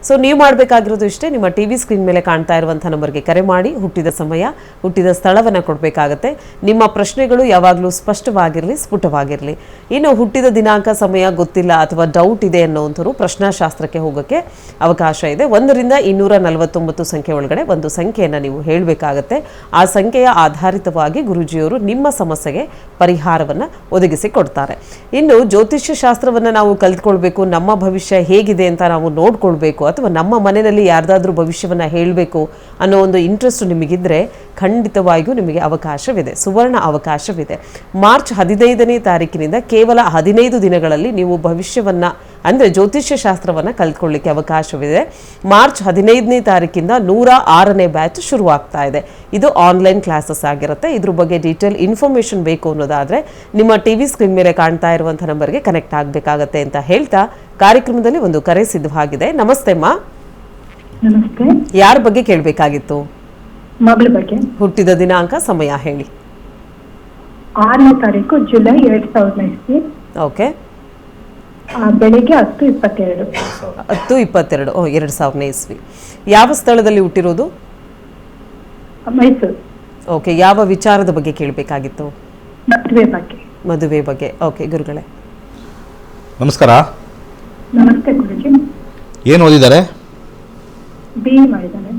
So ನೀವು ಮಾಡಬೇಕಾಗಿರೋದು ಇಷ್ಟೇ, ನಿಮ್ಮ ಟಿವಿ ಸ್ಕ್ರೀನ್ ಮೇಲೆ ಕಾಣ್ತಾ ಇರುವಂತಹ ನಂಬರ್ಗೆ ಕರೆ ಮಾಡಿ ಹುಟ್ಟಿದ ಸಮಯ, ಹುಟ್ಟಿದ ಸ್ಥಳವನ್ನು ಕೊಡಬೇಕಾಗತ್ತೆ. ನಿಮ್ಮ ಪ್ರಶ್ನೆಗಳು ಯಾವಾಗಲೂ ಸ್ಪಷ್ಟವಾಗಿರಲಿ, ಸ್ಫುಟವಾಗಿರಲಿ. ಇನ್ನು ಹುಟ್ಟಿದ ದಿನಾಂಕ, ಸಮಯ ಗೊತ್ತಿಲ್ಲ ಅಥವಾ ಡೌಟ್ ಇದೆ ಅನ್ನೋವಂಥವ್ರು ಪ್ರಶ್ನಾಶಾಸ್ತ್ರಕ್ಕೆ ಹೋಗೋಕ್ಕೆ ಅವಕಾಶ ಇದೆ. 1 ರಿಂದ 249 ಸಂಖ್ಯೆ ಒಳಗಡೆ ಒಂದು ಸಂಖ್ಯೆಯನ್ನು ನೀವು ಹೇಳಬೇಕಾಗತ್ತೆ. ಆ ಸಂಖ್ಯೆಯ ಆಧಾರಿತವಾಗಿ ಗುರೂಜಿಯವರು ನಿಮ್ಮ ಸಮಸ್ಯೆಗೆ ಪರಿಹಾರವನ್ನು ಒದಗಿಸಿ ಕೊಡ್ತಾರೆ. ಇನ್ನು ಜ್ಯೋತಿಷ್ಯ ಶಾಸ್ತ್ರವನ್ನು ನಾವು ಕಲ್ತ್ಕೊಳ್ಬೇಕು, ನಮ್ಮ ಭವಿಷ್ಯ ಹೇಗಿದೆ ಅಂತ ನಾವು ನೋಡ್ಕೊಳ್ಬೇಕು, ಅಥವಾ ನಮ್ಮ ಮನೆಯಲ್ಲಿ ಯಾರ್ದಾದ್ರೂ ಭವಿಷ್ಯವನ್ನು ಹೇಳಬೇಕು ಅನ್ನೋ ಒಂದು ಇಂಟ್ರೆಸ್ಟ್ ನಿಮಗಿದ್ರೆ ಖಂಡಿತವಾಗಿಯೂ ನಿಮಗೆ ಅವಕಾಶವಿದೆ, ಸುವರ್ಣ ಅವಕಾಶವಿದೆ. ಮಾರ್ಚ್ 15ನೇ ತಾರೀಕಿನಿಂದ ಕೇವಲ 15 ದಿನಗಳಲ್ಲಿ ನೀವು ಭವಿಷ್ಯವನ್ನು ಅಂದರೆ ಜ್ಯೋತಿಷ್ಯ ಶಾಸ್ತ್ರವನ್ನು ಕಲ್ತ್ಕೊಳ್ಳಿಕ್ಕೆ ಅವಕಾಶವಿದೆ. ಮಾರ್ಚ್ 15ನೇ ತಾರೀಕಿಂದ 106ನೇ ಬ್ಯಾಚ್ ಶುರುವಾಗ್ತಾ ಇದೆ. ಇದು ಆನ್ಲೈನ್ ಕ್ಲಾಸಸ್ ಆಗಿರುತ್ತೆ. ಇದ್ರ ಬಗ್ಗೆ ಡೀಟೇಲ್ ಇನ್ಫಾರ್ಮೇಷನ್ ಬೇಕು ಅನ್ನೋದಾದರೆ ನಿಮ್ಮ ಟಿವಿ ಸ್ಕ್ರೀನ್ ಮೇಲೆ ಕಾಣ್ತಾ ಇರುವಂಥ ನಂಬರ್ಗೆ ಕನೆಕ್ಟ್ ಆಗಬೇಕಾಗತ್ತೆ ಅಂತ ಹೇಳ್ತಾ ಕಾರ್ಯಕ್ರಮದಲ್ಲಿ ಒಂದು ಕರೆ ಸಿದ್ಧವಾಗಿದೆ. ನಮಸ್ತೆ ಅಮ್ಮ. ನಮಸ್ತೆ. ಯಾರ ಬಗ್ಗೆ ಕೇಳಬೇಕಾಗಿತ್ತು? ಮಗಳ ಬಗ್ಗೆ. ಹುಟ್ಟಿದ ದಿನಾಂಕ, ಸಮಯ ಹೇಳಿ. 6ನೇ ತಾರೀಕು ಜುಲೈ 2020. ಓಕೆ. ಬೆಳಿಗ್ಗೆ 10:22. 10:22. 2000ನೇ ಇಸ್ವಿ. ಯಾವ ಸ್ಥಳದಲ್ಲಿ ಹುಟ್ಟಿರೋದು? ಮೈಸೂರು. ಓಕೆ. ಯಾವ ವಿಚಾರದ ಬಗ್ಗೆ ಕೇಳಬೇಕಾಗಿತ್ತು? ಮದುವೆ ಬಗ್ಗೆ. ಮದುವೆ ಬಗ್ಗೆ. ಓಕೆ ಗುರುಗಳೇ. ನಮಸ್ಕಾರ. ನಮಸ್ತೆ ಗುರುಜಿ. ಏನು ಓದಿದ್ದಾರೆ? ಬಿ ಮಾಡಿದ್ದಾನೆ.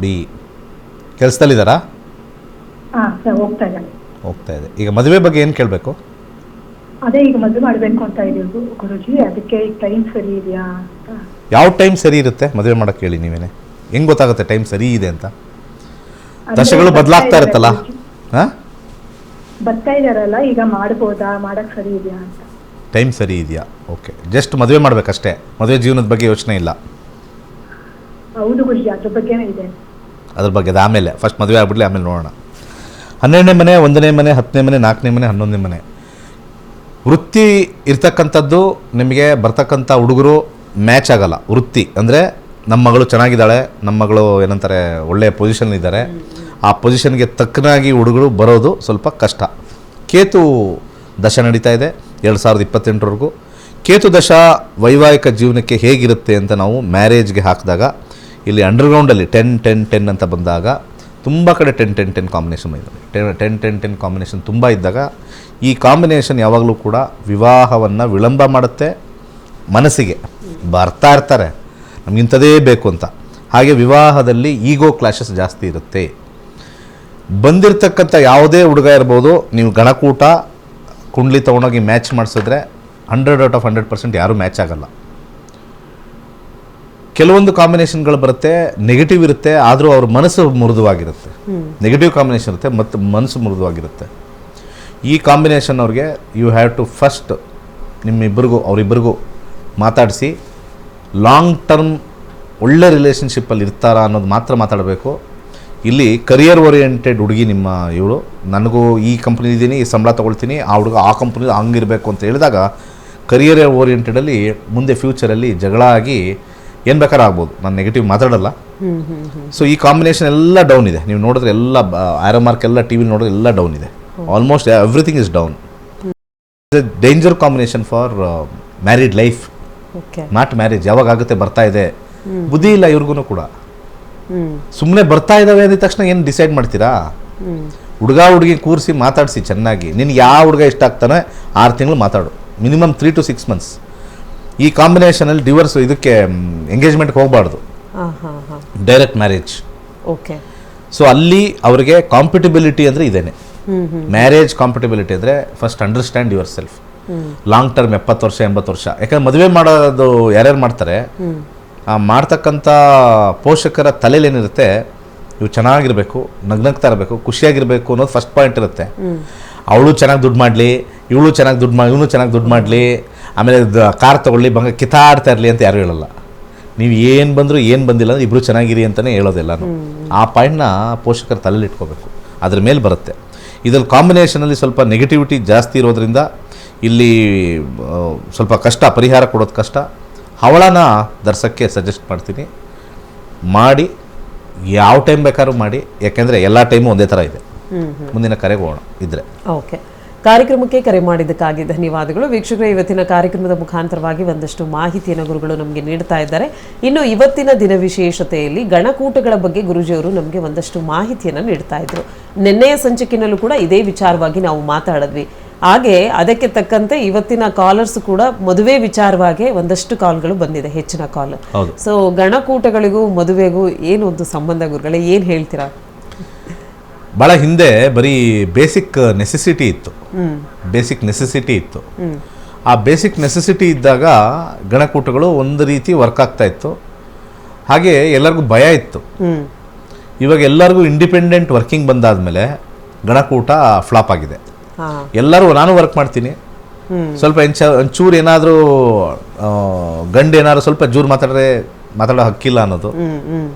ಬಿ. ಕೆಲಸದಲ್ಲಿದ್ದಾರಾ? ಸರ್ ಹೋಗ್ತಾ ಇದ್ದಾನೆ. ಹೋಗ್ತಾ ಇದೆ. ಈಗ ಮದುವೆ ಬಗ್ಗೆ ಏನು ಕೇಳಬೇಕು? ಅದೇ ಈಗ ಮದುವೆ ಮಾಡಬೇಕು ಅಂತ ಇದೀವಿ ಗುರುಜಿ, ಅದಕ್ಕೆ ಈಗ ಟೈಮ್ ಸರಿ ಇದೆಯಾ ಅಂತ. ಯಾವ ಟೈಮ್ ಸರಿ ಇರುತ್ತೆ ಮದುವೆ ಮಾಡೋಕ್ಕೆ ಹೇಳಿ ನೀವೇನೆ. ಹೆಂಗೆ ಗೊತ್ತಾಗುತ್ತೆ ಟೈಮ್ ಸರಿ ಇದೆ ಅಂತ? ದಶಗಳು ಬದಲಾಗ್ತಾ ಇರುತ್ತಲ್ಲ. ಹಾಂ, ಬರ್ತಾ ಇದಾರಲ್ಲ, ಈಗ ಮಾಡ್ಬೋದಾ, ಮಾಡಕ್ ಸರಿ ಇದೆಯಾ ಅಂತ. ಟೈಮ್ ಸರಿ ಇದೆಯಾ? ಓಕೆ. ಜಸ್ಟ್ ಮದುವೆ ಮಾಡಬೇಕಷ್ಟೇ, ಮದುವೆ ಜೀವನದ ಬಗ್ಗೆ ಯೋಚನೆ ಇಲ್ಲ. ಹೌದು ಗುರುಜಿ, ಅದ್ರ ಬಗ್ಗೆನೇ ಇದೆ. ಅದ್ರ ಬಗ್ಗೆ ಆಮೇಲೆ ಫಸ್ಟ್ ಮದುವೆ ಆಗ್ಬಿಡ್ಲಿ, ಆಮೇಲೆ ನೋಡೋಣ. 12ನೇ ಮನೆ, 1ನೇ ಮನೆ, 10ನೇ ಮನೆ, 4ನೇ ಮನೆ, 11ನೇ ಮನೆ. ವೃತ್ತಿ ಇರ್ತಕ್ಕಂಥದ್ದು ನಿಮಗೆ ಬರ್ತಕ್ಕಂಥ ಹುಡುಗರು ಮ್ಯಾಚ್ ಆಗಲ್ಲ. ವೃತ್ತಿ ಅಂದರೆ ನಮ್ಮ ಮಗಳು ಚೆನ್ನಾಗಿದ್ದಾಳೆ, ನಮ್ಮ ಮಗಳು ಏನಂತಾರೆ ಒಳ್ಳೆಯ ಪೊಸಿಷನ್ನಿದ್ದಾರೆ, ಆ ಪೊಸಿಷನ್ಗೆ ತಕ್ಕನಾಗಿ ಹುಡುಗರು ಬರೋದು ಸ್ವಲ್ಪ ಕಷ್ಟ. ಕೇತು ದಶ ನಡೀತಾ ಇದೆ 2028ವರೆಗೂ. ಕೇತು ದಶ ವೈವಾಹಿಕ ಜೀವನಕ್ಕೆ ಹೇಗಿರುತ್ತೆ ಅಂತ ನಾವು ಮ್ಯಾರೇಜ್ಗೆ ಹಾಕಿದಾಗ ಇಲ್ಲಿ ಅಂಡರ್ಗ್ರೌಂಡಲ್ಲಿ 10-10-10 ಅಂತ ಬಂದಾಗ ತುಂಬ ಕಡೆ 10-10-10 ಕಾಂಬಿನೇಷನ್ ಇದೆ. 10-10-10 ಕಾಂಬಿನೇಷನ್ ತುಂಬ ಇದ್ದಾಗ ಈ ಕಾಂಬಿನೇಷನ್ ಯಾವಾಗಲೂ ಕೂಡ ವಿವಾಹವನ್ನು ವಿಳಂಬ ಮಾಡುತ್ತೆ. ಮನಸ್ಸಿಗೆ ಬರ್ತಾ ಇರ್ತಾರೆ ನಮಗಿಂಥದೇ ಬೇಕು ಅಂತ. ಹಾಗೆ ವಿವಾಹದಲ್ಲಿ ಈಗೋ ಕ್ಲಾಶಸ್ ಜಾಸ್ತಿ ಇರುತ್ತೆ. ಬಂದಿರತಕ್ಕಂಥ ಯಾವುದೇ ಹುಡುಗ ಇರ್ಬೋದು, ನೀವು ಗಣಕೂಟ ಕುಂಡ್ಲಿ ತೊಗೊಂಡೋಗಿ ಮ್ಯಾಚ್ ಮಾಡಿಸಿದ್ರೆ 100/100% ಯಾರೂ ಮ್ಯಾಚ್ ಆಗಲ್ಲ. ಕೆಲವೊಂದು ಕಾಂಬಿನೇಷನ್ಗಳು ಬರುತ್ತೆ, ನೆಗೆಟಿವ್ ಇರುತ್ತೆ, ಆದರೂ ಅವ್ರ ಮನಸ್ಸು ಮೃದುವಾಗಿರುತ್ತೆ. ನೆಗೆಟಿವ್ ಕಾಂಬಿನೇಷನ್ ಇರುತ್ತೆ ಮತ್ತು ಮನಸ್ಸು ಮೃದುವಾಗಿರುತ್ತೆ. ಈ ಕಾಂಬಿನೇಷನ್ ಅವ್ರಿಗೆ ಯು ಹ್ಯಾವ್ ಟು ಫಸ್ಟ್ ಅವರಿಬ್ಬರಿಗೂ ಮಾತಾಡಿಸಿ ಲಾಂಗ್ ಟರ್ಮ್ ಒಳ್ಳೆ ರಿಲೇಷನ್ಶಿಪ್ಪಲ್ಲಿ ಇರ್ತಾರಾ ಅನ್ನೋದು ಮಾತ್ರ ಮಾತಾಡಬೇಕು. ಇಲ್ಲಿ ಕರಿಯರ್ ಓರಿಯೆಂಟೆಡ್ ಹುಡುಗಿ ನಿಮ್ಮ ಇವಳು, ನನಗೂ ಈ ಕಂಪ್ನಿ ಇದ್ದೀನಿ, ಈ ಸಂಬಳ ತೊಗೊಳ್ತೀನಿ, ಆ ಹುಡುಗ ಆ ಕಂಪ್ನಿ ಹಂಗಿರಬೇಕು ಅಂತ ಹೇಳಿದಾಗ ಕರಿಯರ್ ಓರಿಯೆಂಟೆಡಲ್ಲಿ ಮುಂದೆ ಫ್ಯೂಚರಲ್ಲಿ ಜಗಳ ಆಗಿ ಏನು ಬೇಕಾದ್ರೂ ಆಗ್ಬೋದು. ನಾನು ನೆಗೆಟಿವ್ ಮಾತಾಡಲ್ಲ. ಸೊ ಈ ಕಾಂಬಿನೇಷನ್ ಎಲ್ಲ ಡೌನ್ ಇದೆ. ನೀವು ನೋಡಿದ್ರೆ ಎಲ್ಲ ಆರೋ ಮಾರ್ಕ್ ಎಲ್ಲ ಟಿ ವಿಲಿ ನೋಡಿದ್ರೆ ಎಲ್ಲ ಡೌನ್ ಇದೆ. Almost everything is down. Danger combination for married life, not marriage. ಯಾವಾಗ ಆಗುತ್ತೆ ಬರ್ತಾ ಇದೆ. ಬುದ್ಧಿ ಇಲ್ಲ ಇವ್ರಿಗೂ ಕೂಡ. ಸುಮ್ಮನೆ ಬರ್ತಾ ಇದ್ದಾವೆ ಅಂದ ತಕ್ಷಣ ಏನು ಡಿಸೈಡ್ ಮಾಡ್ತೀರಾ? ಹುಡುಗ ಹುಡುಗಿ ಕೂರಿಸಿ ಮಾತಾಡಿಸಿ ಚೆನ್ನಾಗಿ. ನಿನ್ಗೆ ಯಾವ ಹುಡುಗ ಇಷ್ಟ ಆಗ್ತಾನೆ 6 ತಿಂಗಳು ಮಾತಾಡು, ಮಿನಿಮಮ್ 3 to 6 months. ಈ ಕಾಂಬಿನೇಷನಲ್ಲಿ ಡಿವೋರ್ಸ್ ಇದಕ್ಕೆ ಎಂಗೇಜ್ಮೆಂಟ್ಗೆ ಹೋಗಬಾರ್ದು, ಡೈರೆಕ್ಟ್ ಮ್ಯಾರೇಜ್. ಓಕೆ. ಸೊ ಅಲ್ಲಿ ಅವರಿಗೆ ಕಾಂಪಿಟಬಿಲಿಟಿ ಅಂದರೆ ಇದೇನೆ. ಮ್ಯಾರೇಜ್ ಕಾಂಪಿಟಬಿಲಿಟಿ ಅಂದರೆ first understand your self. Long term 70 ವರ್ಷ 80 ವರ್ಷ. ಯಾಕಂದ್ರೆ ಮದುವೆ ಮಾಡೋದು ಯಾರ್ಯಾರು ಮಾಡ್ತಾರೆ, ಆ ಮಾಡ್ತಕ್ಕಂಥ ಪೋಷಕರ ತಲೆಯಲ್ಲಿ ಏನಿರುತ್ತೆ, ಇವು ಚೆನ್ನಾಗಿರಬೇಕು, ನಗ್ನಗ್ತಾ ಇರಬೇಕು, ಖುಷಿಯಾಗಿರಬೇಕು ಅನ್ನೋದು ಫಸ್ಟ್ ಪಾಯಿಂಟ್ ಇರುತ್ತೆ. ಅವಳು ಚೆನ್ನಾಗಿ ದುಡ್ಡು ಮಾಡಲಿ, ಇವಳು ಚೆನ್ನಾಗಿ ದುಡ್ಡು ಮಾಡಿ, ಇವನು ಚೆನ್ನಾಗಿ ದುಡ್ಡು ಮಾಡಲಿ, ಆಮೇಲೆ ಕಾರ್ ತೊಗೊಳ್ಳಿ, ಬಂಗ ಕಿತ್ತಾಡ್ತಾ ಇರಲಿ ಅಂತ ಯಾರು ಹೇಳಲ್ಲ. ನೀವು ಏನು ಬಂದರೂ ಏನು ಬಂದಿಲ್ಲ ಅಂದರೆ ಇಬ್ಬರು ಚೆನ್ನಾಗಿರಿ ಅಂತಲೇ ಹೇಳೋದೆಲ್ಲನೂ. ಆ ಪಾಯಿಂಟ್ನ ಪೋಷಕರ ತಲೆಯಲ್ಲಿ ಇಟ್ಕೋಬೇಕು, ಅದ್ರ ಮೇಲೆ ಬರುತ್ತೆ. ಇದರಲ್ಲಿ ಕಾಂಬಿನೇಷನಲ್ಲಿ ಸ್ವಲ್ಪ ನೆಗೆಟಿವಿಟಿ ಜಾಸ್ತಿ ಇರೋದ್ರಿಂದ ಇಲ್ಲಿ ಸ್ವಲ್ಪ ಕಷ್ಟ, ಪರಿಹಾರ ಕೊಡೋದು ಕಷ್ಟ. ಹವಳನ ಧರಿಸೋಕ್ಕೆ ಸಜೆಸ್ಟ್ ಮಾಡ್ತೀನಿ. ಮಾಡಿ, ಯಾವ ಟೈಮ್ ಬೇಕಾದ್ರೂ ಮಾಡಿ, ಯಾಕೆಂದರೆ ಎಲ್ಲ ಟೈಮು ಒಂದೇ ಥರ ಇದೆ. ಮುಂದಿನ ಕರೆಗೆ ಹೋಗೋಣ ಇದ್ದರೆ. ಓಕೆ. ಕಾರ್ಯಕ್ರಮಕ್ಕೆ ಕರೆ ಮಾಡಿದ್ದಕ್ಕಾಗಿ ಧನ್ಯವಾದಗಳು. ವೀಕ್ಷಕರೇ, ಇವತ್ತಿನ ಕಾರ್ಯಕ್ರಮದ ಮುಖಾಂತರವಾಗಿ ಒಂದಷ್ಟು ಮಾಹಿತಿಯನ್ನು ಗುರುಗಳು ನಮಗೆ ನೀಡ್ತಾ ಇದ್ದಾರೆ. ಇನ್ನು ಇವತ್ತಿನ ದಿನ ವಿಶೇಷತೆಯಲ್ಲಿ ಗಣಕೂಟಗಳ ಬಗ್ಗೆ ಗುರುಜಿಯವರು ನಮಗೆ ಒಂದಷ್ಟು ಮಾಹಿತಿಯನ್ನು ನೀಡ್ತಾ ಇದ್ರು. ನಿನ್ನೆಯ ಸಂಚಿಕೆಯಲ್ಲೂ ಕೂಡ ಇದೇ ವಿಚಾರವಾಗಿ ನಾವು ಮಾತಾಡಿದ್ವಿ. ಹಾಗೆ ಅದಕ್ಕೆ ತಕ್ಕಂತೆ ಇವತ್ತಿನ ಕಾಲರ್ಸ್ ಕೂಡ ಮದುವೆ ವಿಚಾರವಾಗಿ ಒಂದಷ್ಟು ಕಾಲ್ಗಳು ಬಂದಿದೆ, ಹೆಚ್ಚಿನ ಕಾಲ್. ಸೊ ಗಣಕೂಟಗಳಿಗೂ ಮದುವೆಗೂ ಏನು ಒಂದು ಸಂಬಂಧ ಗುರುಗಳೇ, ಏನು ಹೇಳ್ತೀರಾ? ಭಾಳ ಹಿಂದೆ ಬರೀ ಬೇಸಿಕ್ ನೆಸೆಸಿಟಿ ಇತ್ತು. ಆ ಬೇಸಿಕ್ ನೆಸೆಸಿಟಿ ಇದ್ದಾಗ ಗಣಕೂಟಗಳು ಒಂದು ರೀತಿ ವರ್ಕ್ ಆಗ್ತಾ ಇತ್ತು. ಹಾಗೆ ಎಲ್ಲರಿಗೂ ಭಯ ಇತ್ತು. ಇವಾಗ ಎಲ್ಲರಿಗೂ ಇಂಡಿಪೆಂಡೆಂಟ್ ವರ್ಕಿಂಗ್ ಬಂದಾದ್ಮೇಲೆ ಗಣಕೂಟ ಫ್ಲಾಪ್ ಆಗಿದೆ. ಎಲ್ಲರೂ ನಾನು ವರ್ಕ್ ಮಾಡ್ತೀನಿ, ಸ್ವಲ್ಪ ಒಂಚೂರು ಏನಾದರೂ ಗಂಡು ಏನಾದ್ರು ಸ್ವಲ್ಪ ಜೂರು ಮಾತಾಡೋ ಹಕ್ಕಿಲ್ಲ ಅನ್ನೋದು,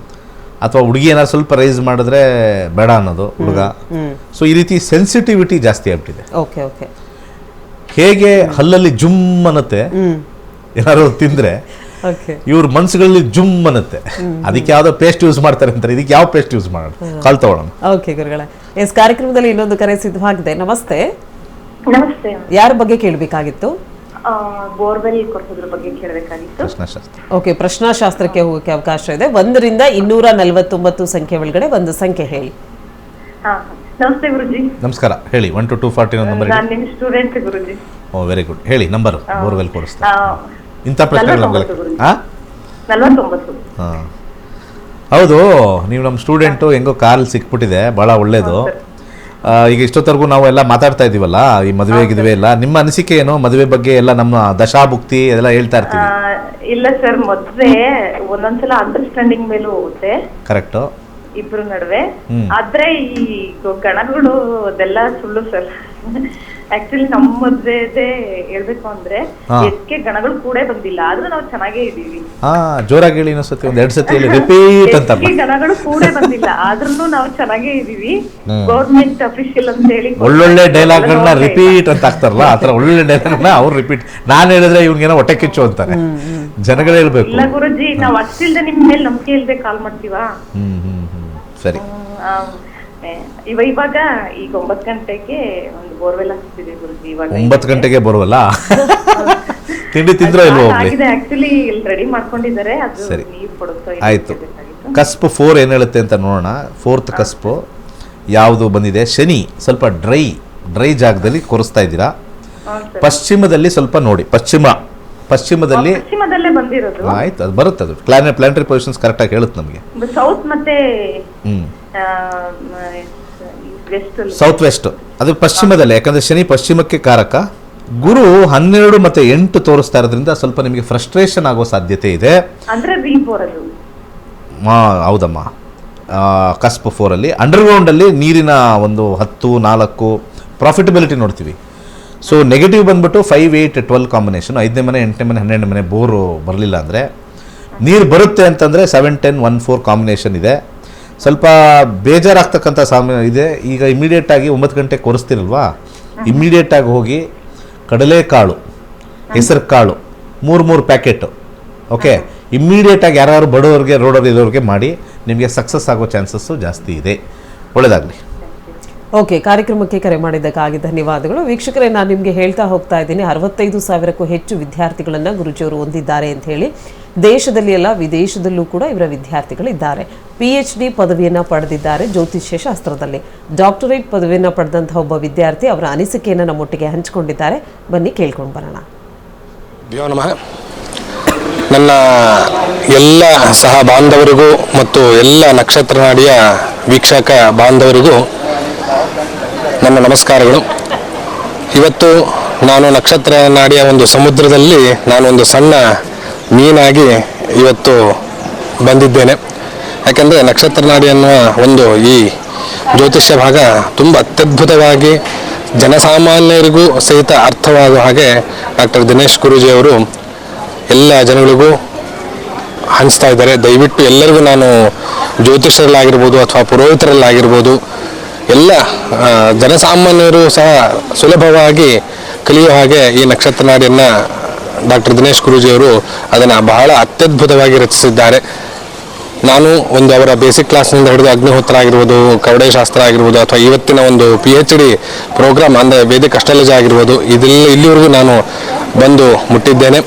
ಅಥವಾ ಹುಡುಗಿ ಏನಾದ್ರು ಸ್ವಲ್ಪ ರೈಸ್ ಮಾಡಿದ್ರೆ ಬೇಡ ಅನ್ನೋದು ಹುಡುಗ. ಸೊ ಈ ರೀತಿ ಸೆನ್ಸಿಟಿವಿಟಿ ಜಾಸ್ತಿ ಆಗ್ಬಿಟ್ಟಿದೆ. ಹೇಗೆ ಹಲ್ಲಲ್ಲಿ ಜುಮ್ ಅನ್ನತ್ತೆ ಏನಾದ್ರು ತಿಂದ್ರೆ, ಇವ್ರ ಮನ್ಸುಗಳಲ್ಲಿ ಜುಮ್ ಅನ್ನತ್ತೆ. ಅದಕ್ಕೆ ಯಾವ್ದೋ ಪೇಸ್ಟ್ ಯೂಸ್ ಮಾಡ್ತಾರೆ ಅಂತಾರೆ, ಇದಕ್ಕೆ ಯಾವ ಪೇಸ್ಟ್ ಯೂಸ್ ಮಾಡೋಣ, ಕಾಲ್ ತಗೊಳ್ಳೋಣ. ಓಕೆ ಗುರುಗಳೇ, ಎಸ್ ಕಾರ್ಯಕ್ರಮದಲ್ಲಿ ಇನ್ನೊಂದು ಕರೆ ಸಿದ್ಧವಾಗಿದೆ. ನಮಸ್ತೆ. ನಮಸ್ತೆ. ಯಾರ ಬಗ್ಗೆ ಕೇಳಬೇಕಾಗಿತ್ತು? ಬೋರ್ವೆಲ್ ಕೊರೆಸೋದ್ರ ಬಗ್ಗೆ ಕೇಳಬೇಕಾಗಿತ್ತು. ಓಕೆ, ಪ್ರಶ್ನಾಶಾಸ್ತ್ರಕ್ಕೆ ಹೋಗಕ್ಕೆ ಅವಕಾಶ ಇದೆ. 1 ರಿಂದ 249 ಸಂಖ್ಯೆ ಒಳಗಡೆ ಒಂದು ಸಂಖ್ಯೆ ಹೇಳಿ. ನಮಸ್ತೆ ಗುರುಜಿ. ನಮಸ್ಕಾರ, ಹೇಳಿ. 1 to 240 ನಂಬರ್. ನಾನು ನಿಮ್ಮ ಸ್ಟೂಡೆಂಟ್ ಗುರುಜಿ. ಓ ವೆರಿ ಗುಡ್, ಹೇಳಿ ನಂಬರ್. ಬೋರ್ವೆಲ್ ಕೊಡಿಸ್ತಾ ಇಂಥ ಪ್ರಶ್ನೆಗಳು ನಮಗೆ. 49. ಹೌದು, ನೀವು ನಮ್ಮ ಸ್ಟೂಡೆಂಟು, ಹೆಂಗೋ ಕಾಲ್ ಸಿಕ್ಬಿಟ್ಟಿದೆ, ಭಾಳ ಒಳ್ಳೇದು. ಈಗ ಇಷ್ಟೊತ್ತರೆಗೂ ನಾವು ಎಲ್ಲ ಮಾತಾಡ್ತಾ ಇದೀವಲ್ಲ, ಈ ಮದುವೆ ಗಿದುವೆ ಎಲ್ಲ, ನಿಮ್ಮ ಅನಿಸಿಕೆ ಏನು ಮದುವೆ ಬಗ್ಗೆ? ಎಲ್ಲ ನಮ್ಮ ದಶಾಭುಕ್ತಿ ಎಲ್ಲ ಹೇಳ್ತಾ ಇರ್ತೀವಿ. ಇಲ್ಲ ಸರ್, ಮದುವೆ ಒಂದೊಂದ್ಸಲ ಅಂಡರ್ಸ್ಟ್ಯಾಂಡಿಂಗ್ ಮೇಲೂ ಹೋಗುತ್ತೆ. ಕರೆಕ್ಟ್, ಇಬ್ರು ನಡುವೆ. ಆದ್ರೆ ಈ ಗಣಗಳು ಅದೆಲ್ಲ ಸುಳ್ಳು ಸರ್. ಆಕ್ಚುಲಿ ನಮ್ಮ ಮದ್ವೆದೇ ಹೇಳ್ಬೇಕು ಅಂದ್ರೆ ಎಷ್ಟಕ್ಕೆ ಗಣಗಳು ಕೂಡ ಬಂದಿಲ್ಲ, ಆದ್ರೂ ನಾವು ಚೆನ್ನಾಗೇ ಇದೀವಿ. ಜೋರಾಗಿ ಹೇಳಿ ಇನ್ನೊಂದ್ಸತಿ, ಒಂದ್ 2 ಸತಿ ಹೇಳಿ, ರಿಪೀಟ್ ಅಂತ. ಗಣಗಳು ಕೂಡ ಬಂದಿಲ್ಲ, ಆದ್ರೂ ನಾವು ಚೆನ್ನಾಗೇ ಇದೀವಿ. ಗೌರ್ಮೆಂಟ್ ಅಫಿಷಿಯಲ್ ಅಂತ ಹೇಳಿ ಒಳ್ಳೊಳ್ಳೆ ಡೈಲಾಗ್ ಗಳನ್ನ ರಿಪೀಟ್ ಅಂತ ಆಗ್ತಾರಲ್ಲ, ಆತರ ಒಳ್ಳೊಳ್ಳೆ ಡೈಲಾಗ್ ನ ಅವ್ರು ರಿಪೀಟ್. ನಾನ್ ಹೇಳಿದ್ರೆ ಇವ್ನಿಗೇನೋ ಹೊಟ್ಟೆ ಕಿಚ್ಚು ಅಂತಾರೆ, ಜನಗಳು ಹೇಳ್ಬೇಕು. ಇಲ್ಲ ಗುರುಜಿ, ನಾವ್ ಅಷ್ಟಿಲ್ದೆ ನಿಮ್ ಮೇಲೆ ನಂಬಿಕೆ ಇಲ್ದೆ ಕಾಲ್ ಮಾಡ್ತೀವಾ? ಸರಿ. ಇವಾಗ ಈಗ 9 ಗಂಟೆಗೆ ಒಂದು ಬೋರ್ವೆಲ್ ಹಾಕ್ತಿದೆ ಗುರುಜಿ. 9 ಗಂಟೆಗೆ ಬೋರ್ವೆಲ್ಲ? ತಿಂಡಿ ತಿಂದ್ರೋ ಇಲ್ವೋ? ಆಕ್ಚುಲಿ ಇಲ್ಲಿ ರೆಡಿ ಮಾಡ್ಕೊಂಡಿದ್ದಾರೆ, ಅದು ನೀರು ಕೊಡುತ್ತೋ. ಆಯ್ತು, ಕಸ್ಪ್ 4 ಏನ್ ಹೇಳುತ್ತೆ ಅಂತ ನೋಡೋಣ. 4th ಕಸ್ಪ್ ಯಾವುದು ಬಂದಿದೆ? ಶನಿ ಸ್ವಲ್ಪ ಡ್ರೈ ಜಾಗದಲ್ಲಿ ಕೊರಿಸ್ತಾ ಇದ್ದೀರಾ. ಪಶ್ಚಿಮದಲ್ಲಿ ಸ್ವಲ್ಪ ನೋಡಿ, ಪಶ್ಚಿಮದಲ್ಲೇ ಬಂದಿರೋದು. ಆಯ್ತು, ಅದು ಬರುತ್ತೆ. ಅದು ಪ್ಲಾನೆಟರಿ ಪೊಸಿಷನ್ಸ್ ಕರೆಕ್ಟ್ ಆಗಿ ಹೇಳುತ್ತೆ ನಮಗೆ. ಸೌತ್ ಮತ್ತೆ ಸೌತ್ ವೆಸ್ಟ್, ಅದು ಪಶ್ಚಿಮದಲ್ಲೇ. ಯಾಕಂದ್ರೆ ಶನಿ ಪಶ್ಚಿಮಕ್ಕೆ ಕಾರಕ. ಗುರು 12 ಮತ್ತು 8 ತೋರಿಸ್ತಾ ಇರೋದ್ರಿಂದ ಸ್ವಲ್ಪ ನಿಮಗೆ ಫ್ರಸ್ಟ್ರೇಷನ್ ಆಗೋ ಸಾಧ್ಯತೆ ಇದೆ. ಹೌದಮ್ಮ. ಕಸ್ಪ್ 4 ಅಲ್ಲಿ ಅಂಡರ್ಗ್ರೌಂಡ್ ಅಲ್ಲಿ ನೀರಿನ ಒಂದು 10, 4 ಪ್ರಾಫಿಟಬಿಲಿಟಿ ನೋಡ್ತೀವಿ. ಸೊ ನೆಗೆಟಿವ್ ಬಂದ್ಬಿಟ್ಟು 5, 8, 12 ಕಾಂಬಿನೇಷನ್. 5ನೇ ಮನೆ, 8ನೇ ಮನೆ, 12ನೇ ಮನೆ ಬೋರು ಬರಲಿಲ್ಲ ಅಂದರೆ, ನೀರು ಬರುತ್ತೆ ಅಂತಂದರೆ 7, 10, 1, 4 ಕಾಂಬಿನೇಷನ್ ಇದೆ. ಸ್ವಲ್ಪ ಬೇಜಾರಾಗ್ತಕ್ಕಂಥ ಇದೆ. ಈಗ ಇಮಿಡಿಯೇಟಾಗಿ 9 ಗಂಟೆಗೆ ಕೊರಿಸ್ತಿರಲ್ವಾ, ಇಮಿಡಿಯೇಟಾಗಿ ಹೋಗಿ ಕಡಲೆಕಾಳು, ಹೆಸರು ಕಾಳು 3 ಪ್ಯಾಕೆಟು, ಓಕೆ, ಇಮ್ಮಿಡಿಯೇಟಾಗಿ ಯಾರು ಬಡವರಿಗೆ, ರೋಡಲ್ಲಿ ಇರೋರಿಗೆ ಮಾಡಿ. ನಿಮಗೆ ಸಕ್ಸಸ್ ಆಗೋ ಚಾನ್ಸಸ್ಸು ಜಾಸ್ತಿ ಇದೆ. ಒಳ್ಳೆಯದಾಗಲಿ. ಓಕೆ, ಕಾರ್ಯಕ್ರಮಕ್ಕೆ ಕರೆ ಮಾಡಿದ್ದಕ್ಕಾಗಿ ಧನ್ಯವಾದಗಳು. ವೀಕ್ಷಕರೇ, ನಾನು ನಿಮಗೆ ಹೇಳ್ತಾ ಹೋಗ್ತಾ ಇದ್ದೀನಿ, 65,000ಕ್ಕೂ ಹೆಚ್ಚು ವಿದ್ಯಾರ್ಥಿಗಳನ್ನು ಗುರುಜಿಯವರು ಹೊಂದಿದ್ದಾರೆ ಅಂತ ಹೇಳಿ. ದೇಶದಲ್ಲಿ ಅಲ್ಲ, ವಿದೇಶದಲ್ಲೂ ಕೂಡ ಇವರ ವಿದ್ಯಾರ್ಥಿಗಳಿದ್ದಾರೆ. PhD ಪದವಿಯನ್ನು ಪಡೆದಿದ್ದಾರೆ ಜ್ಯೋತಿಷ್ಯ ಶಾಸ್ತ್ರದಲ್ಲಿ. ಡಾಕ್ಟರೇಟ್ ಪದವಿಯನ್ನು ಪಡೆದಂತಹ ಒಬ್ಬ ವಿದ್ಯಾರ್ಥಿ ಅವರ ಅನಿಸಿಕೆಯನ್ನು ನಮ್ಮೊಟ್ಟಿಗೆ ಹಂಚಿಕೊಂಡಿದ್ದಾರೆ. ಬನ್ನಿ ಕೇಳ್ಕೊಂಡು ಬರೋಣ. ನನ್ನ ಎಲ್ಲ ಸಹ ಬಾಂಧವರಿಗೂ ಮತ್ತು ಎಲ್ಲ ನಕ್ಷತ್ರ ನಾಡಿಯ ವೀಕ್ಷಕ ಬಾಂಧವರಿಗೂ ನನ್ನ ನಮಸ್ಕಾರಗಳು. ಇವತ್ತು ನಾನು ನಕ್ಷತ್ರ ನಾಡಿಯ ಒಂದು ಸಮುದ್ರದಲ್ಲಿ ನಾನೊಂದು ಸಣ್ಣ ಮೀನಾಗಿ ಇವತ್ತು ಬಂದಿದ್ದೇನೆ. ಯಾಕೆಂದರೆ ನಕ್ಷತ್ರ ನಾಡಿ ಅನ್ನುವ ಒಂದು ಈ ಜ್ಯೋತಿಷ್ಯ ಭಾಗ ತುಂಬ ಅತ್ಯದ್ಭುತವಾಗಿ ಜನಸಾಮಾನ್ಯರಿಗೂ ಸಹಿತ ಅರ್ಥವಾಗುವ ಹಾಗೆ ಡಾಕ್ಟರ್ ದಿನೇಶ್ ಗುರೂಜಿಯವರು ಎಲ್ಲ ಜನಗಳಿಗೂ ಹಂಚ್ತಾ ಇದ್ದಾರೆ. ದಯವಿಟ್ಟು ಎಲ್ಲರಿಗೂ ನಾನು ಜ್ಯೋತಿಷ್ಯರಲ್ಲಾಗಿರ್ಬೋದು ಅಥವಾ ಪುರೋಹಿತರಲ್ಲಾಗಿರ್ಬೋದು ಎಲ್ಲ ಜನಸಾಮಾನ್ಯರು ಸಹ ಸುಲಭವಾಗಿ ಕಲಿಯುವ ಹಾಗೆ ಈ ನಕ್ಷತ್ರ ನಾಡಿಯನ್ನು ಡಾಕ್ಟರ್ ದಿನೇಶ್ ಗುರೂಜಿಯವರು ಅದನ್ನು ಬಹಳ ಅತ್ಯದ್ಭುತವಾಗಿ ರಚಿಸಿದ್ದಾರೆ. ನಾನು ಒಂದು ಅವರ ಬೇಸಿಕ್ ಕ್ಲಾಸ್ನಿಂದ ಹಿಡಿದು ಅಗ್ನಿಹೋತ್ರ ಆಗಿರ್ಬೋದು, ಕವಡೆ ಶಾಸ್ತ್ರ ಆಗಿರ್ಬೋದು, ಅಥವಾ ಇವತ್ತಿನ ಒಂದು PhD ಪ್ರೋಗ್ರಾಮ್ ಅಂದರೆ ವೇದಿಕ್ ಅಸ್ಟ್ರಾಲಜಿ ಆಗಿರ್ಬೋದು, ಇಲ್ಲಿವರೆಗೂ ನಾನು ಬಂದು ಮುಟ್ಟಿದ್ದೇನೆ.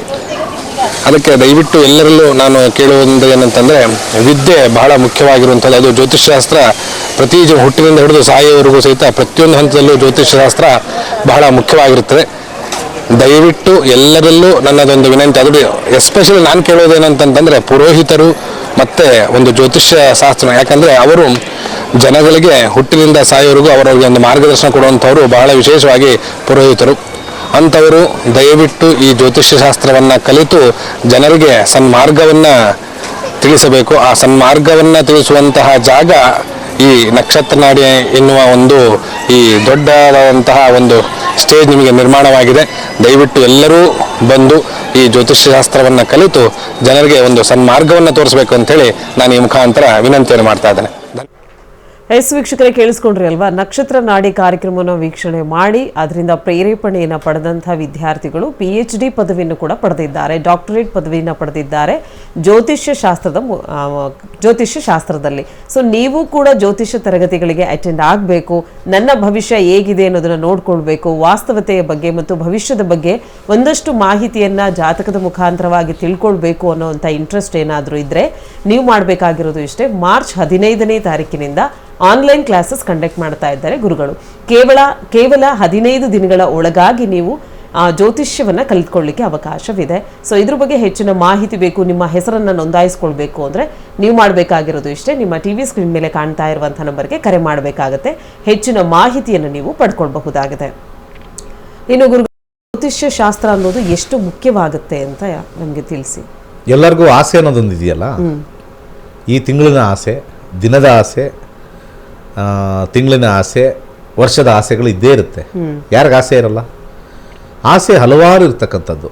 ಅದಕ್ಕೆ ದಯವಿಟ್ಟು ಎಲ್ಲರಲ್ಲೂ ನಾನು ಕೇಳುವುದು ಏನಂತಂದರೆ, ವಿದ್ಯೆ ಬಹಳ ಮುಖ್ಯವಾಗಿರುವಂಥದ್ದು. ಅದು ಜ್ಯೋತಿಷ್ಯಶಾಸ್ತ್ರ ಪ್ರತಿ ಹುಟ್ಟಿನಿಂದ ಹಿಡಿದು ಸಾಯುವವರೆಗೂ ಸಹಿತ ಪ್ರತಿಯೊಂದು ಹಂತದಲ್ಲೂ ಜ್ಯೋತಿಷ್ಯಶಾಸ್ತ್ರ ಬಹಳ ಮುಖ್ಯವಾಗಿರುತ್ತದೆ. ದಯವಿಟ್ಟು ಎಲ್ಲರಲ್ಲೂ ನನ್ನದೊಂದು ವಿನಂತಿ, ಅದು ಎಸ್ಪೆಷಲಿ ನಾನು ಕೇಳೋದೇನಂತಂದರೆ ಪುರೋಹಿತರು ಮತ್ತು ಒಂದು ಜ್ಯೋತಿಷ್ಯ ಶಾಸ್ತ್ರ. ಯಾಕಂದರೆ ಅವರು ಜನಗಳಿಗೆ ಹುಟ್ಟಿನಿಂದ ಸಾಯೋವರೆಗೂ ಅವರವರಿಗೆ ಒಂದು ಮಾರ್ಗದರ್ಶನ ಕೊಡುವಂಥವರು ಬಹಳ ವಿಶೇಷವಾಗಿ ಪುರೋಹಿತರು. ಅಂಥವರು ದಯವಿಟ್ಟು ಈ ಜ್ಯೋತಿಷ್ಯ ಶಾಸ್ತ್ರವನ್ನು ಕಲಿತು ಜನರಿಗೆ ಸನ್ಮಾರ್ಗವನ್ನು ತಿಳಿಸಬೇಕು. ಆ ಸನ್ಮಾರ್ಗವನ್ನು ತಿಳಿಸುವಂತಹ ಜಾಗ ಈ ನಕ್ಷತ್ರ ನಾಡಿ ಎನ್ನುವ ಒಂದು ಈ ದೊಡ್ಡದಾದಂತಹ ಒಂದು ಸ್ಟೇಜ್ ನಿಮಗೆ ನಿರ್ಮಾಣವಾಗಿದೆ. ದಯವಿಟ್ಟು ಎಲ್ಲರೂ ಬಂದು ಈ ಜ್ಯೋತಿಷ್ಯ ಶಾಸ್ತ್ರವನ್ನು ಕಲಿತು ಜನರಿಗೆ ಒಂದು ಸನ್ಮಾರ್ಗವನ್ನು ತೋರಿಸಬೇಕು ಅಂತೇಳಿ ನಾನು ಈ ಮುಖಾಂತರ ವಿನಂತಿಯನ್ನು ಮಾಡ್ತಾ ಇದ್ದೇನೆ. ವೀಕ್ಷಕರೇ, ಕೇಳಿಸ್ಕೊಂಡ್ರಿ ಅಲ್ವಾ? ನಕ್ಷತ್ರ ನಾಡಿ ಕಾರ್ಯಕ್ರಮವನ್ನು ವೀಕ್ಷಣೆ ಮಾಡಿ ಅದರಿಂದ ಪ್ರೇರೇಪಣೆಯನ್ನು ಪಡೆದಂತಹ ವಿದ್ಯಾರ್ಥಿಗಳು PhD ಪದವಿಯನ್ನು ಕೂಡ ಪಡೆದಿದ್ದಾರೆ, ಡಾಕ್ಟರೇಟ್ ಪದವಿಯನ್ನು ಪಡೆದಿದ್ದಾರೆ ಜ್ಯೋತಿಷ್ಯ ಶಾಸ್ತ್ರದಲ್ಲಿ. ಸೊ ನೀವು ಕೂಡ ಜ್ಯೋತಿಷ್ಯ ತರಗತಿಗಳಿಗೆ ಅಟೆಂಡ್ ಆಗಬೇಕು. ನನ್ನ ಭವಿಷ್ಯ ಹೇಗಿದೆ ಅನ್ನೋದನ್ನು ನೋಡ್ಕೊಳ್ಬೇಕು. ವಾಸ್ತವತೆಯ ಬಗ್ಗೆ ಮತ್ತು ಭವಿಷ್ಯದ ಬಗ್ಗೆ ಒಂದಷ್ಟು ಮಾಹಿತಿಯನ್ನು ಜಾತಕದ ಮುಖಾಂತರವಾಗಿ ತಿಳ್ಕೊಳ್ಬೇಕು ಅನ್ನೋವಂಥ ಇಂಟ್ರೆಸ್ಟ್ ಏನಾದರೂ ಇದ್ದರೆ ನೀವು ಮಾಡಬೇಕಾಗಿರೋದು ಇಷ್ಟೇ. ಮಾರ್ಚ್ 15ನೇ ತಾರೀಕಿನಿಂದ ಆನ್ಲೈನ್ ಕ್ಲಾಸಸ್ ಕಂಡಕ್ಟ್ ಮಾಡ್ತಾ ಇದ್ದಾರೆ ಗುರುಗಳು. ಕೇವಲ 15 ದಿನಗಳ ಒಳಗಾಗಿ ನೀವು ಜ್ಯೋತಿಷ್ಯವನ್ನು ಕಲಿತ್ಕೊಳ್ಳಿಕ್ಕೆ ಅವಕಾಶವಿದೆ. ಸೊ ಇದ್ರ ಬಗ್ಗೆ ಹೆಚ್ಚಿನ ಮಾಹಿತಿ ಬೇಕು, ನಿಮ್ಮ ಹೆಸರನ್ನು ನೋಂದಾಯಿಸ್ಕೊಳ್ಬೇಕು ಅಂದರೆ ನೀವು ಮಾಡಬೇಕಾಗಿರೋದು ಇಷ್ಟೇ. ನಿಮ್ಮ TV ಸ್ಕ್ರೀನ್ ಮೇಲೆ ಕಾಣ್ತಾ ಇರುವಂಥ ನಂಬರ್ಗೆ ಕರೆ ಮಾಡಬೇಕಾಗತ್ತೆ. ಹೆಚ್ಚಿನ ಮಾಹಿತಿಯನ್ನು ನೀವು ಪಡ್ಕೊಳ್ಬಹುದಾಗಿದೆ. ಇನ್ನು ಗುರುಗಳು, ಜ್ಯೋತಿಷ್ಯ ಶಾಸ್ತ್ರ ಅನ್ನೋದು ಎಷ್ಟು ಮುಖ್ಯವಾಗುತ್ತೆ ಅಂತ ನಮಗೆ ತಿಳಿಸಿ. ಎಲ್ಲರಿಗೂ ಆಸೆ ಅನ್ನೋದೊಂದು ಇದೆಯಲ್ಲ, ಈ ತಿಂಗಳಿನ ಆಸೆ, ದಿನದ ಆಸೆ, ತಿಂಗಳಿನ ಆಸೆ, ವರ್ಷದ ಆಸೆಗಳು ಇದ್ದೇ ಇರುತ್ತೆ. ಯಾರಿಗೆ ಆಸೆ ಇರಲ್ಲ? ಆಸೆ ಹಲವಾರು ಇರ್ತಕ್ಕಂಥದ್ದು.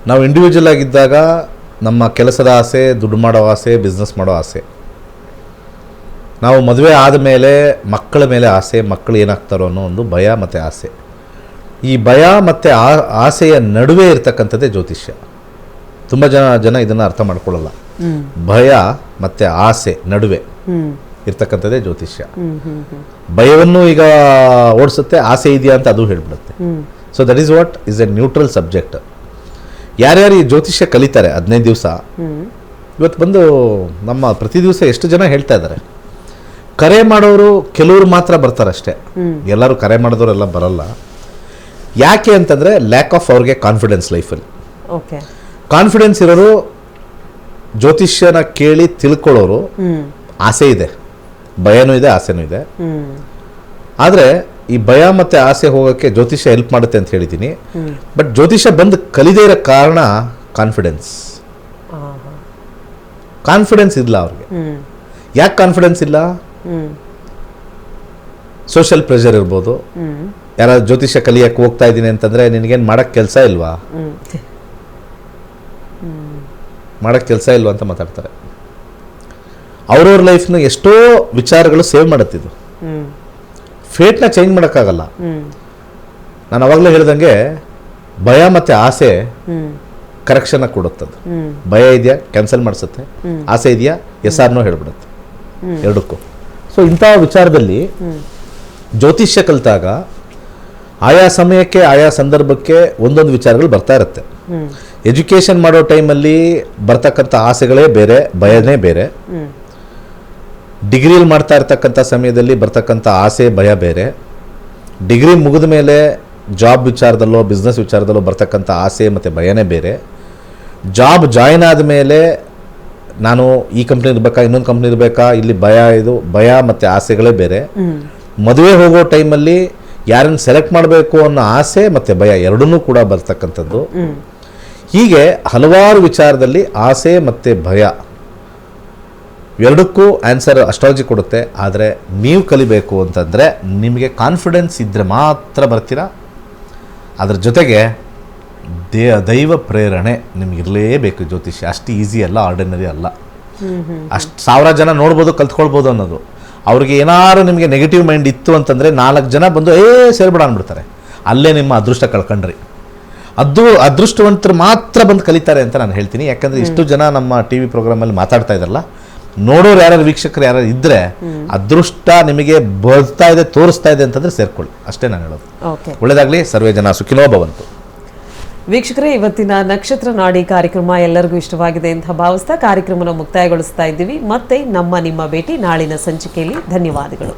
ನಾವು ಇಂಡಿವಿಜುವಲ್ ಆಗಿದ್ದಾಗ ನಮ್ಮ ಕೆಲಸದ ಆಸೆ, ದುಡ್ಡು ಮಾಡೋ ಆಸೆ, ಬಿಸ್ನೆಸ್ ಮಾಡೋ ಆಸೆ. ನಾವು ಮದುವೆ ಆದಮೇಲೆ ಮಕ್ಕಳ ಮೇಲೆ ಆಸೆ, ಮಕ್ಕಳು ಏನಾಗ್ತಾರೋ ಅನ್ನೋ ಒಂದು ಭಯ ಮತ್ತು ಆಸೆ. ಈ ಭಯ ಮತ್ತು ಆಸೆಯ ನಡುವೆ ಇರ್ತಕ್ಕಂಥದ್ದೇ ಜ್ಯೋತಿಷ್ಯ. ತುಂಬ ಜನ ಇದನ್ನು ಅರ್ಥ ಮಾಡ್ಕೊಳ್ಳಲ್ಲ. ಭಯ ಮತ್ತು ಆಸೆ ನಡುವೆ ಇರ್ತಕ್ಕಂಥದ್ದೇ ಜ್ಯೋತಿಷ್ಯ. ಭಯವನ್ನು ಈಗ ಓಡಿಸುತ್ತೆ, ಆಸೆ ಇದೆಯಾ ಅಂತ ಅದು ಹೇಳ್ಬಿಡುತ್ತೆ. So that is what is a neutral subject. ಯಾರ್ಯಾರು ಈ ಜ್ಯೋತಿಷ್ಯ ಕಲಿತಾರೆ 15 ದಿವಸ, ಇವತ್ತು ಬಂದು ನಮ್ಮ ಪ್ರತಿ ದಿವಸ ಎಷ್ಟು ಜನ ಹೇಳ್ತಾ ಇದ್ದಾರೆ. ಕರೆ ಮಾಡೋರು ಕೆಲವರು ಮಾತ್ರ ಬರ್ತಾರಷ್ಟೇ, ಎಲ್ಲರೂ ಕರೆ ಮಾಡಿದವರೆಲ್ಲ ಬರಲ್ಲ. ಯಾಕೆ ಅಂತಂದರೆ ಲ್ಯಾಕ್ ಆಫ್ ಅವ್ರಿಗೆ ಕಾನ್ಫಿಡೆನ್ಸ್ ಲೈಫಲ್ಲಿ. ಕಾನ್ಫಿಡೆನ್ಸ್ ಇರೋರು ಜ್ಯೋತಿಷ್ಯನ ಕೇಳಿ ತಿಳ್ಕೊಳ್ಳೋರು. ಆಸೆ ಇದೆ, ಭಯನೂ ಇದೆ, ಆಸೆನೂ ಇದೆ. ಆದರೆ ಈ ಭಯ ಮತ್ತು ಆಸೆ ಹೋಗೋಕ್ಕೆ ಜ್ಯೋತಿಷ್ಯ ಹೆಲ್ಪ್ ಮಾಡುತ್ತೆ ಅಂತ ಹೇಳಿದ್ದೀನಿ. ಬಟ್ ಜ್ಯೋತಿಷ್ಯ ಬಂದು ಕಲಿದೇ ಇರೋ ಕಾರಣ ಕಾನ್ಫಿಡೆನ್ಸ್ ಇಲ್ಲ ಅವ್ರಿಗೆ. ಯಾಕೆ ಕಾನ್ಫಿಡೆನ್ಸ್ ಇಲ್ಲ? ಸೋಷಿಯಲ್ ಪ್ರೆಷರ್ ಇರ್ಬೋದು. ಯಾರಾದ್ರು ಜ್ಯೋತಿಷ್ಯ ಕಲಿಯಕ್ಕೆ ಹೋಗ್ತಾ ಇದ್ದೀನಿ ಅಂತಂದರೆ ನಿನಗೇನು ಮಾಡೋಕ್ಕೆ ಕೆಲಸ ಇಲ್ವಾ ಅಂತ ಮಾತಾಡ್ತಾರೆ. ಅವ್ರವ್ರ ಲೈಫ್ನ ಎಷ್ಟೋ ವಿಚಾರಗಳು ಸೇವ್ ಮಾಡುತ್ತಿದ್ದು. ಫೇಟ್ನ ಚೇಂಜ್ ಮಾಡೋಕ್ಕಾಗಲ್ಲ. ನಾನು ಅವಾಗಲೇ ಹೇಳ್ದಂಗೆ ಭಯ ಮತ್ತು ಆಸೆ ಕರೆಕ್ಷನ್ ಕೊಡುತ್ತದು. ಭಯ ಇದೆಯಾ ಕ್ಯಾನ್ಸಲ್ ಮಾಡಿಸುತ್ತೆ, ಆಸೆ ಇದೆಯಾ ಎಸ್ ಆರ್ ನೋ ಹೇಳ್ಬಿಡುತ್ತೆ, ಎರಡಕ್ಕೂ. ಸೊ ಇಂಥ ವಿಚಾರದಲ್ಲಿ ಜ್ಯೋತಿಷ್ಯ ಕಲಿತಾಗ ಆಯಾ ಸಮಯಕ್ಕೆ ಆಯಾ ಸಂದರ್ಭಕ್ಕೆ ಒಂದೊಂದು ವಿಚಾರಗಳು ಬರ್ತಾ ಇರುತ್ತೆ. ಎಜುಕೇಷನ್ ಮಾಡೋ ಟೈಮಲ್ಲಿ ಬರ್ತಕ್ಕಂಥ ಆಸೆಗಳೇ ಬೇರೆ, ಭಯನೇ ಬೇರೆ. ಡಿಗ್ರಿಲಿ ಮಾಡ್ತಾ ಇರ್ತಕ್ಕಂಥ ಸಮಯದಲ್ಲಿ ಬರ್ತಕ್ಕಂಥ ಆಸೆ ಭಯ ಬೇರೆ. ಡಿಗ್ರಿ ಮುಗಿದ ಮೇಲೆ ಜಾಬ್ ವಿಚಾರದಲ್ಲೋ ಬಿಸ್ನೆಸ್ ವಿಚಾರದಲ್ಲೋ ಬರ್ತಕ್ಕಂಥ ಆಸೆ ಮತ್ತು ಭಯನೇ ಬೇರೆ. ಜಾಬ್ ಜಾಯಿನ್ ಆದಮೇಲೆ ನಾನು ಈ ಕಂಪ್ನಿ ಇರಬೇಕಾ, ಇನ್ನೊಂದು ಕಂಪ್ನಿ ಇರಬೇಕಾ, ಇಲ್ಲಿ ಭಯ ಮತ್ತು ಆಸೆಗಳೇ ಬೇರೆ. ಮದುವೆ ಹೋಗೋ ಟೈಮಲ್ಲಿ ಯಾರನ್ನು ಸೆಲೆಕ್ಟ್ ಮಾಡಬೇಕು ಅನ್ನೋ ಆಸೆ ಮತ್ತು ಭಯ ಎರಡನ್ನೂ ಕೂಡ ಬರ್ತಕ್ಕಂಥದ್ದು. ಹೀಗೆ ಹಲವಾರು ವಿಚಾರದಲ್ಲಿ ಆಸೆ ಮತ್ತು ಭಯ ಎರಡಕ್ಕೂ ಆನ್ಸರ್ ಅಸ್ಟ್ರಾಲಜಿ ಕೊಡುತ್ತೆ. ಆದರೆ ನೀವು ಕಲಿಬೇಕು ಅಂತಂದರೆ ನಿಮಗೆ ಕಾನ್ಫಿಡೆನ್ಸ್ ಇದ್ದರೆ ಮಾತ್ರ ಬರ್ತೀರಾ. ಅದ್ರ ಜೊತೆಗೆ ದೈವ ಪ್ರೇರಣೆ ನಿಮಗಿರಲೇಬೇಕು. ಜ್ಯೋತಿಷ್ಯ ಅಷ್ಟು ಈಸಿ ಅಲ್ಲ, ಆರ್ಡಿನರಿ ಅಲ್ಲ. ಅಷ್ಟು 1000 ಜನ ನೋಡ್ಬೋದು, ಕಲ್ತ್ಕೊಳ್ಬೋದು ಅನ್ನೋದು. ಅವ್ರಿಗೆ ಏನಾದ್ರು ನಿಮಗೆ ನೆಗೆಟಿವ್ ಮೈಂಡ್ ಇತ್ತು ಅಂತಂದರೆ 4 ಜನ ಬಂದು ಸೇರ್ಬೇಡ ಅಂದ್ಬಿಡ್ತಾರೆ. ಅಲ್ಲೇ ನಿಮ್ಮ ಅದೃಷ್ಟ ಕಳ್ಕೊಂಡ್ರಿ. ಅದೃಷ್ಟವಂತರು ಮಾತ್ರ ಬಂದು ಕಲಿತಾರೆ ಅಂತ ನಾನು ಹೇಳ್ತೀನಿ. ಯಾಕಂದರೆ ಇಷ್ಟು ಜನ ನಮ್ಮ ಟಿ ವಿ ಪ್ರೋಗ್ರಾಮಲ್ಲಿ ಮಾತಾಡ್ತಾ ಇದ್ದಾರಲ್ಲ, ನೋಡೋರು ಯಾರು ವೀಕ್ಷಕರು ಯಾರು ಇದ್ದರೆ ಅದೃಷ್ಟ ನಿಮಗೆ ಬರ್ತಾ ಇದೆ, ತೋರಿಸ್ತಾ ಇದೆ ಅಂತಂದರೆ ಸೇರ್ಕೊಳ್ಳಿ, ಅಷ್ಟೇ ನಾನು ಹೇಳೋದು. ಓಕೆ, ಒಳ್ಳೆಯದಾಗಲಿ, ಸರ್ವೇ ಜನ ಸುಖಿನೋ ಭವಂತು. ವೀಕ್ಷಕರೇ, ಇವತ್ತಿನ ನಕ್ಷತ್ರ ನಾಡಿ ಕಾರ್ಯಕ್ರಮ ಎಲ್ಲರಿಗೂ ಇಷ್ಟವಾಗಿದೆ ಅಂತ ಭಾವಿಸ್ತಾ ಕಾರ್ಯಕ್ರಮನ ಮುಕ್ತಾಯಗೊಳಿಸ್ತಾ ಇದ್ದೀವಿ. ಮತ್ತೆ ನಿಮ್ಮ ಭೇಟಿ ನಾಳಿನ ಸಂಚಿಕೆಯಲ್ಲಿ. ಧನ್ಯವಾದಗಳು.